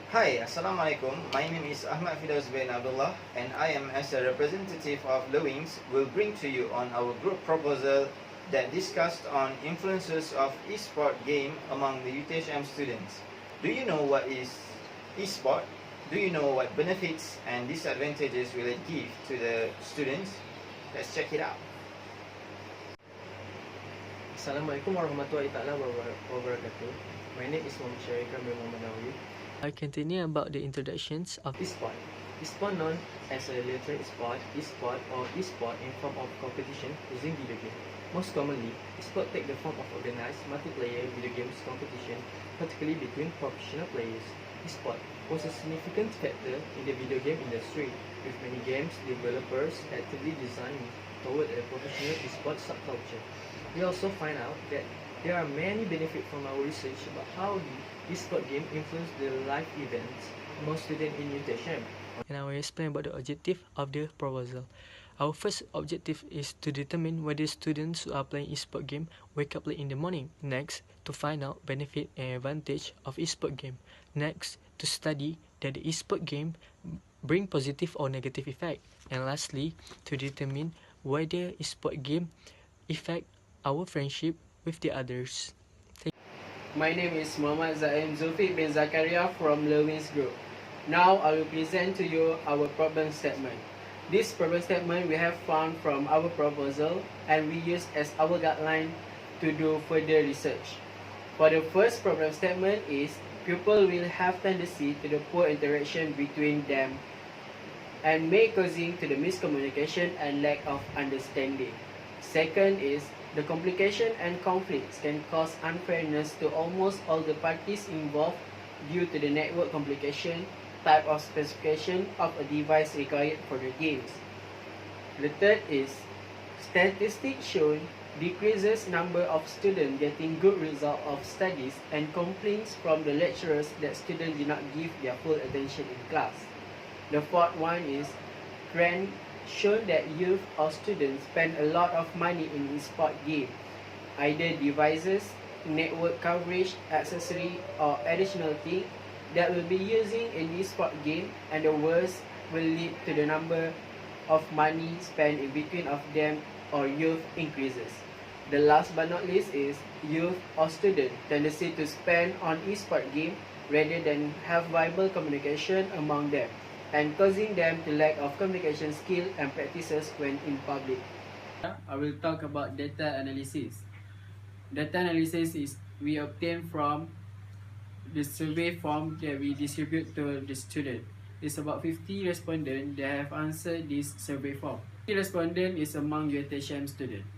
Hi, Assalamualaikum. My name is AHMAD bin ABDULLAH, and I am, as a representative of LUWINGS, will bring to you on our group proposal that discussed on influences of esport game among the UTHM students. Do you know what is esport? Do you know what benefits and disadvantages will it give to the students? Let's check it out. Assalamualaikum warahmatullahi wabarakatuh. My name is SHAHRUIKRAM from NAWAWI. I continue about the introductions of Esport. Esport known as a electronic sport, esport or esport in form of competition using video game. Most commonly, esport take the form of organized multiplayer video games competition, particularly between professional players. Esport was a significant factor in the video game industry, with many games developers actively designing toward a professional esport subculture. We also find out that there are many benefits from our research about how the esport game influence the live events among students in UTHM. and I will explain about the objective of the proposal. Our first objective is to determine whether students who are playing esport game wake up late in the morning. Next, to find out benefit and advantage of esport game. Next, to study that the esport game bring positive or negative effect. And lastly, to determine whether esport game affect our friendship with the others. My name is MOHAMAD ZULFIQ bin ZAKARIA from LUWINGS Group. Now I will present to you our problem statement. This problem statement we have found from our proposal and we use as our guideline to do further research. For the first problem statement is pupil will have tendency to the poor interaction between them and may causing to the miscommunication and lack of understanding. Second is the complication and conflicts can cause unfairness to almost all the parties involved due to the network complication, type of specification of a device required for the games. The third is statistics shown decreases number of students getting good result of studies and complaints from the lecturers that students do not give their full attention in class. The fourth one is trend shown that youth or students spend a lot of money in esport game, either devices, network coverage, accessory or additional thing that will be using in esport game, and the worst will lead to the number of money spent in between of them or youth increases. The last but not least is youth or student tendency to spend on esport game rather than have viable communication among them, and causing them to lack of communication skill and practices when in public. I will talk about data analysis. Data analysis is we obtain from the survey form that we distribute to the student. It's about 50 respondents that have answered this survey form. 50 respondents is among UTHM students.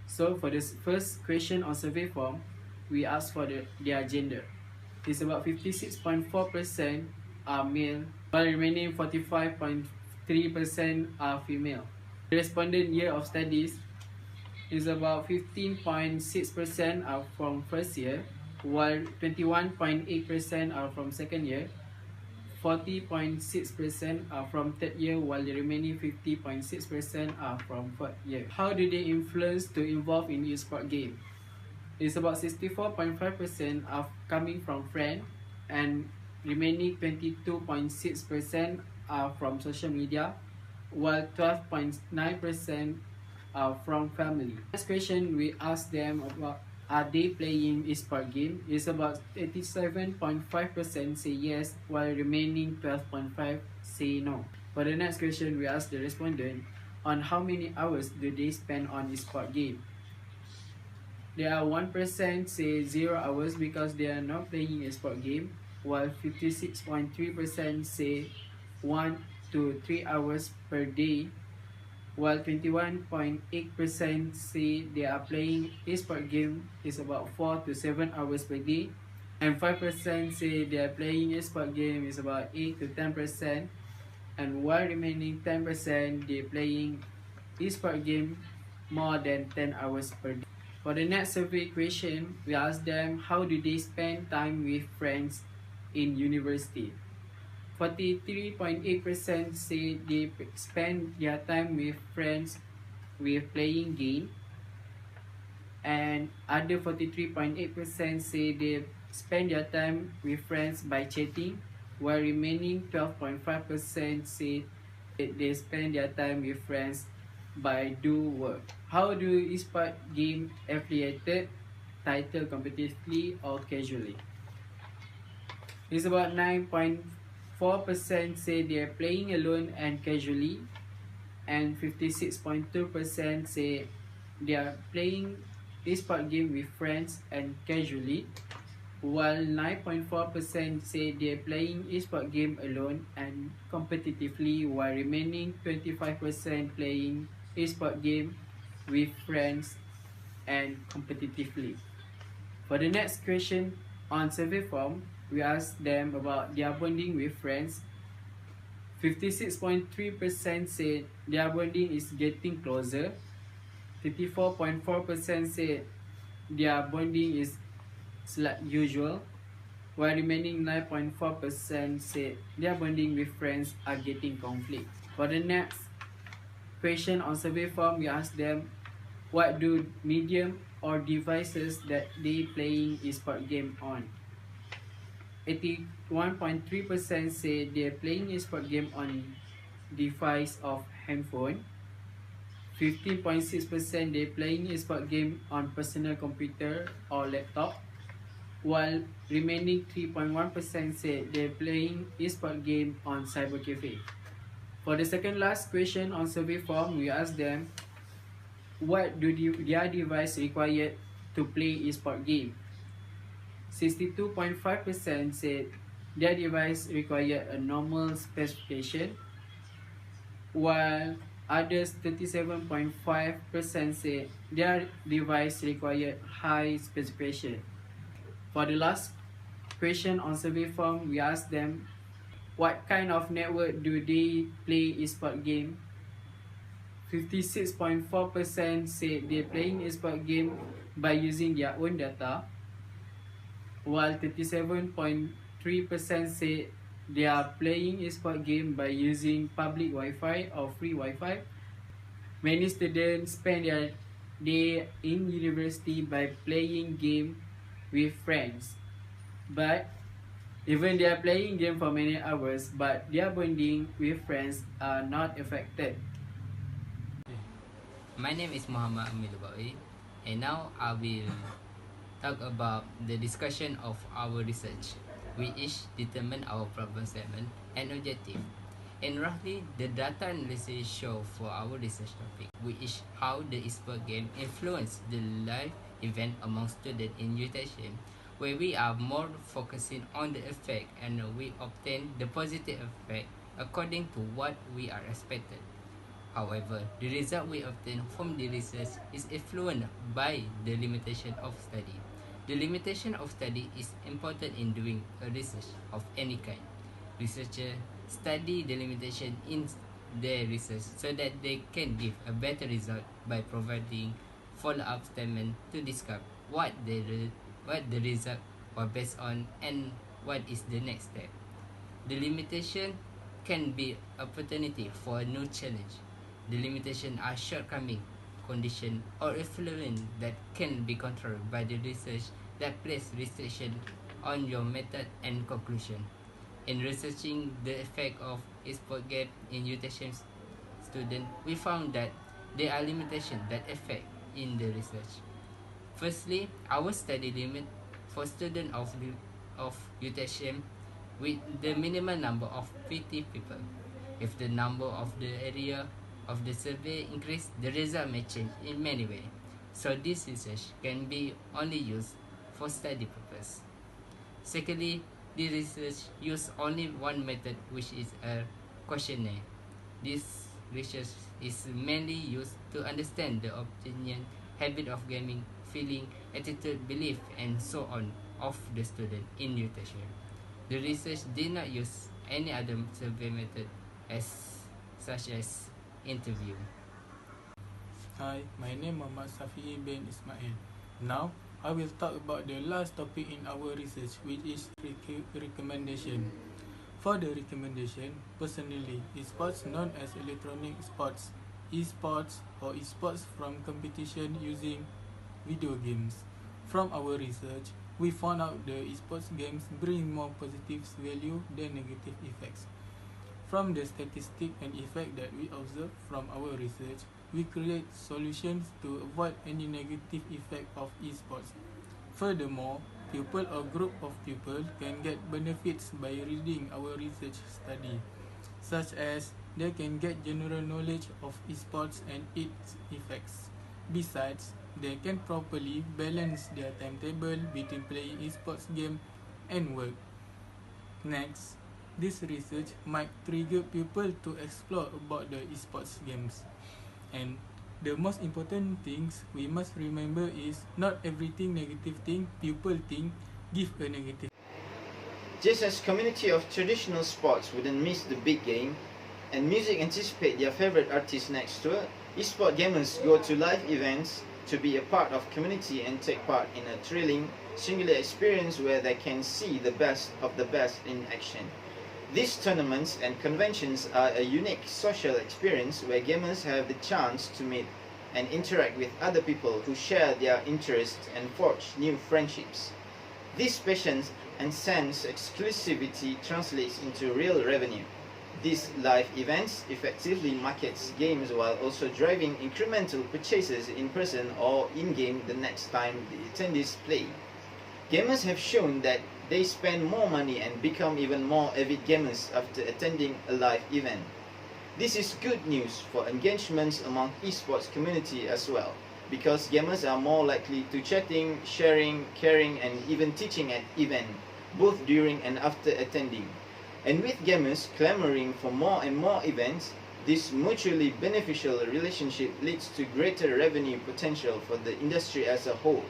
So for this first question on survey form, we ask for their gender. It's about 56.4% are male, while remaining 45.3% are female. The respondent year of studies is about 15.6% are from first year, while 21.8% are from second year, 40.6% are from third year, while the remaining 50.6% are from fourth year. How do they influence to involve in esport game? It's about 64.5% are coming from friends, and remaining 22.6% are from social media, while 12.9% are from family. Next question we ask them about, are they playing esport game? Is about 87.5% say yes, while remaining 12.5% say no. For the next question we ask the respondent on how many hours do they spend on esport game. There are 1% say 0 hours because they are not playing esport game, while 56.3% say 1 to 3 hours per day, while 21.8% say they are playing esport game is about 4 to 7 hours per day, and 5% say they are playing esport game is about 8 to 10%, and while remaining 10% they are playing esport game more than 10 hours per day. For the next survey question, we ask them how do they spend time with friends in university. 43.8% say they spend their time with friends with playing game, and other 43.8% say they spend their time with friends by chatting, while remaining 12.5% say they spend their time with friends by do work. How do esport game affiliated, title competitively or casually? It's about 9.4% say they're playing alone and casually, and 56.2% say they are playing esport game with friends and casually, while 9.4% say they're playing esport game alone and competitively, while remaining 25% playing esport game with friends and competitively. For the next question on survey form, we ask them about their bonding with friends. 56.3% said their bonding is getting closer. 54.4% said their bonding is like usual, while remaining 9.4% said their bonding with friends are getting conflict. For the next question on survey form, we ask them what do medium or devices that they playing esport game on. 81.3% say they're playing esport game on device of handphone. 15.6% they're playing esport game on personal computer or laptop, while remaining 3.1% say they're playing esport game on cyber cafe. For the second last question on survey form, we ask them what do their device required to play esport game. 62.5% said their device required a normal specification, while others 37.5% say their device required high specification. For the last question on survey form, we ask them what kind of network do they play esport game. 56.4% say they're playing esport game by using their own data, while 37.3% say they are playing esport game by using public Wi-Fi or free Wi-Fi. Many students spend their day in university by playing game with friends, but even they are playing game for many hours, but their bonding with friends are not affected. My name is MOHAMAD LUBAWI, and now I will talk about the discussion of our research. We each determine our problem statement and objective. And roughly, the data analysis show for our research topic, we each how the esport game influence the live event among students in UTM, where we are more focusing on the effect and we obtain the positive effect according to what we are expected. However, the result we obtain from the research is influenced by the limitation of study. The limitation of study is important in doing a research of any kind. Researchers study the limitation in their research so that they can give a better result by providing follow-up statement to discuss what the result was based on and what is the next step. The limitation can be opportunity for a new challenge. The limitations are shortcoming, condition, or influence that can be controlled by the research that place restriction on your method and conclusion. In researching the effect of esport game in UTM students, we found that there are limitations that affect in the research. Firstly, our study limit for students of UTM with the minimum number of 50 people. If the number of the area of the survey increase, the result may change in many ways. So this research can be only used for study purpose. Secondly, the research use only one method, which is a questionnaire. This research is mainly used to understand the opinion, habit of gaming, feeling, attitude, belief, and so on of the student in UTM. The research did not use any other survey method such as interview. Hi, my name is SAPIE bin ISMAIL. Now, I will talk about the last topic in our research, which is recommendation. For the recommendation, personally, esports known as electronic sports, esports or esports from competition using video games. From our research, we found out the esports games bring more positive value than negative effects. From the statistic and effect that we observe from our research, we create solutions to avoid any negative effect of esports. Furthermore, pupil or group of people can get benefits by reading our research study, such as they can get general knowledge of esports and its effects. Besides, they can properly balance their timetable between playing esports game and work. Next, this research might trigger people to explore about the esports games. And the most important things we must remember is not everything negative thing people think give a negative. Just as community of traditional sports wouldn't miss the big game, and music anticipate their favorite artist next tour, esport gamers go to live events to be a part of community and take part in a thrilling, singular experience where they can see the best of the best in action. These tournaments and conventions are a unique social experience where gamers have the chance to meet and interact with other people who share their interests and forge new friendships. This passion and sense exclusivity translates into real revenue. These live events effectively markets games while also driving incremental purchases in person or in-game the next time the attendees play. Gamers have shown that they spend more money and become even more avid gamers after attending a live event. This is good news for engagements among esports community as well, because gamers are more likely to chatting, sharing, caring and even teaching at event, both during and after attending. And with gamers clamoring for more and more events, this mutually beneficial relationship leads to greater revenue potential for the industry as a whole.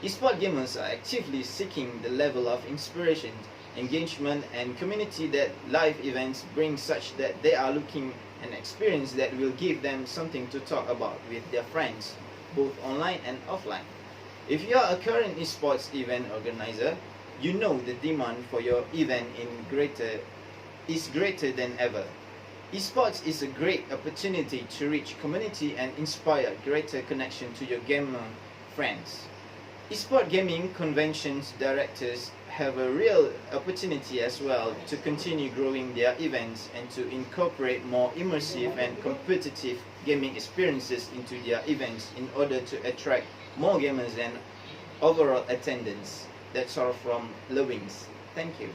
Esport gamers are actively seeking the level of inspiration, engagement and community that live events bring, such that they are looking an experience that will give them something to talk about with their friends, both online and offline. If you are a current esports event organizer, you know the demand for your event is greater than ever. Esports is a great opportunity to reach community and inspire greater connection to your gamer friends. Esport gaming conventions directors have a real opportunity as well to continue growing their events and to incorporate more immersive and competitive gaming experiences into their events in order to attract more gamers and overall attendance. That's all from Lewings. Thank you.